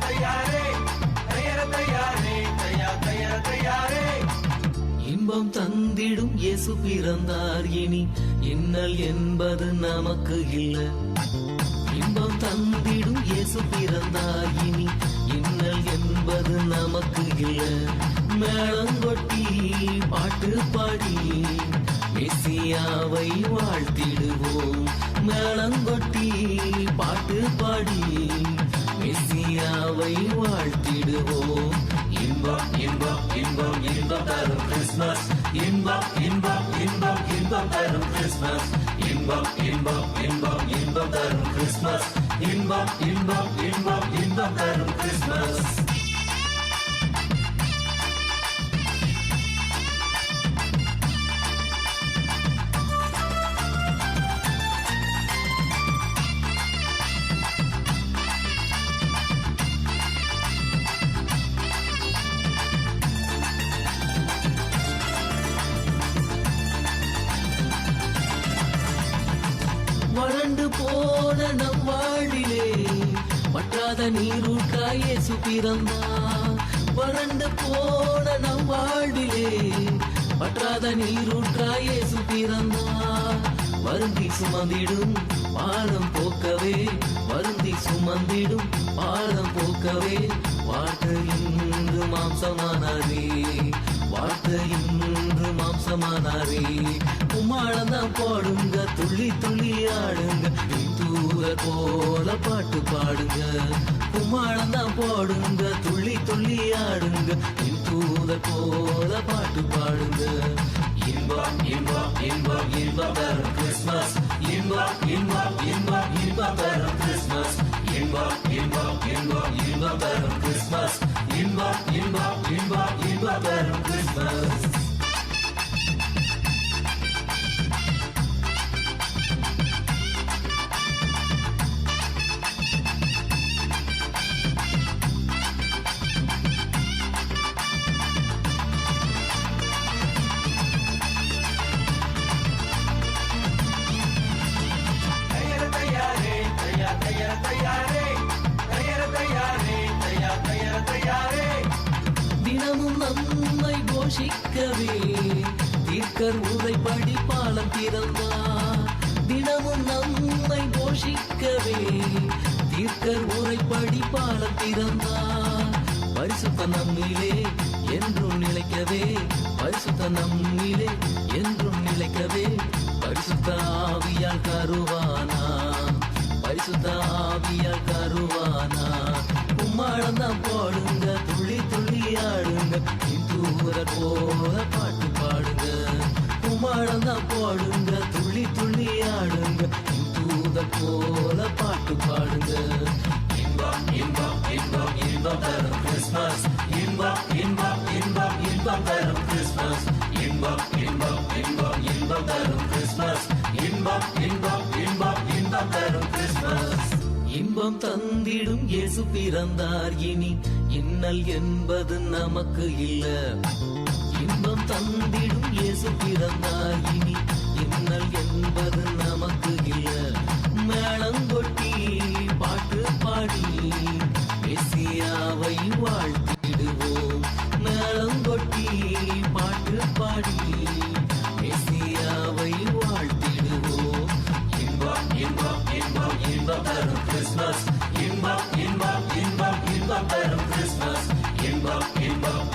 தயாரே தயார தயாரே தயார தயாரே. இன்பம் தந்திடும் இயேசு பிறந்தார், இனி இன்னல் என்பது நமக்கு இல்ல. இன்பம் தந்திடும் இயேசு பிறந்தார், இனி இன்னல் என்பது நமக்கு இல்ல. மேளங்கொட்டி பாட்டு பாடி மெசியாவை வாழ்த்திடுவோம். மேளங்கொட்டி பாட்டு பாடி மெசியாவை வாழ்த்திடுவோம். இன்பம் இன்பம் இன்பம் இன்பம் தரும் கிறிஸ்மஸ். இன்பம் இன்பம் இன்பம் இன்பம் தரும் கிறிஸ்மஸ். இன்பம் இன்பம் இன்பம் இன்பம் தரும் கிறிஸ்மஸ். இன்பம் இன்பம் இன்பம் இன்பம் தரும் கிறிஸ்மஸ். வறண்டு போன நம் வாழ்விலே வற்றாத நீரூற்றாய் இயேசு பிறந்தார். வறண்டு போன நம் வாழ்விலே வற்றாத நீரூற்றாய் இயேசு பிறந்தார். வருந்தி சுமந்திடும் பாரம் போக்கவே, வருந்தி சுமந்திடும் பாரம் போக்கவே, வார்த்தை இன்று மாம்சமானாரே, வார்த்தை இன்று மாம்சமானாரே. கும்மாளந்தான் பாடுங்க, துள்ளி துள்ளி ஆடுங்க, தூதர் போல பாட்டு பாடுங்க. கும்மாளந்தான் பாடுங்க, துள்ளி துள்ளி ஆடுங்க, தூதர் போல பாட்டு பாடுங்க. இன்பம் இன்பம் இன்பம் இன்பம் தரும் கிறிஸ்மஸ். இன்பம் இன்பம் இன்பம் இன்பம் தரும் கிறிஸ்மஸ். இன்பம் இன்பம் இன்பம் இன்பம் தரும் கிறிஸ்மஸ். இன்பம் இன்பம் இன்பம் இன்பம் தரும் கிறிஸ்மஸ். தினமும் நம்மை போஷிக்கவே தீர்க்கர் உரைப்படி பாலம் பிறந்தார். தினமும் நம்மை போஷிக்கவே தீர்க்கர் உரைப்படி பாலம் பிறந்தார். பரிசுத்த நம்மிலே என்றும் நிலைக்கவே, பரிசுத்த நம்மிலே என்றும் நிலைக்கவே, பரிசுத்த ஆவியால் கருவானா, பரிசுத்த ஆவியால் கருவானா. கும்மாளந்தான் பாடுங்க, துள்ளி துள்ளி ஆடுங்க, தூதர் போல பாட்டு பாடுங்க. கும்மாளந்தான் பாடுங்க, துள்ளி துள்ளி ஆடுங்க, தூதர் போல பாட்டு பாடுங்க. இன்பம் இன்பம் இன்பம் இன்பம் தரும் கிறிஸ்மஸ். இன்பம் இன்பம் இன்பம் இன்பம் தரும் கிறிஸ்மஸ். இன்பம் இன்பம் இன்பம் இன்பம் தரும் கிறிஸ்மஸ். இன்பம் இன்பம் இன்பம் இன்பம் தரும் கிறிஸ்மஸ். இன்பம் தந்திடும் இயேசு பிறந்தார், இனி இன்னல் என்பது நமக்கு இல்ல. இன்பம் தந்திடும் இயேசு பிறந்தார், இனி இன்னல் என்பது நமக்கு இல்ல. மேளங்கொட்டி பாட்டு பாடி மெசியாவை வாழ்த்திடுவோம். மேளங்கொட்டி பாட்டு பாடி மெசியாவை வாழ்த்திடுவோம். இன்பம் இன்பம் இன்பம் இன்பம் தரும் கிறிஸ்மஸ். இன்பம் இன்பம் இன்பம் இன்பம் தரும் கிறிஸ்மஸ். இன்பம் இன்பம்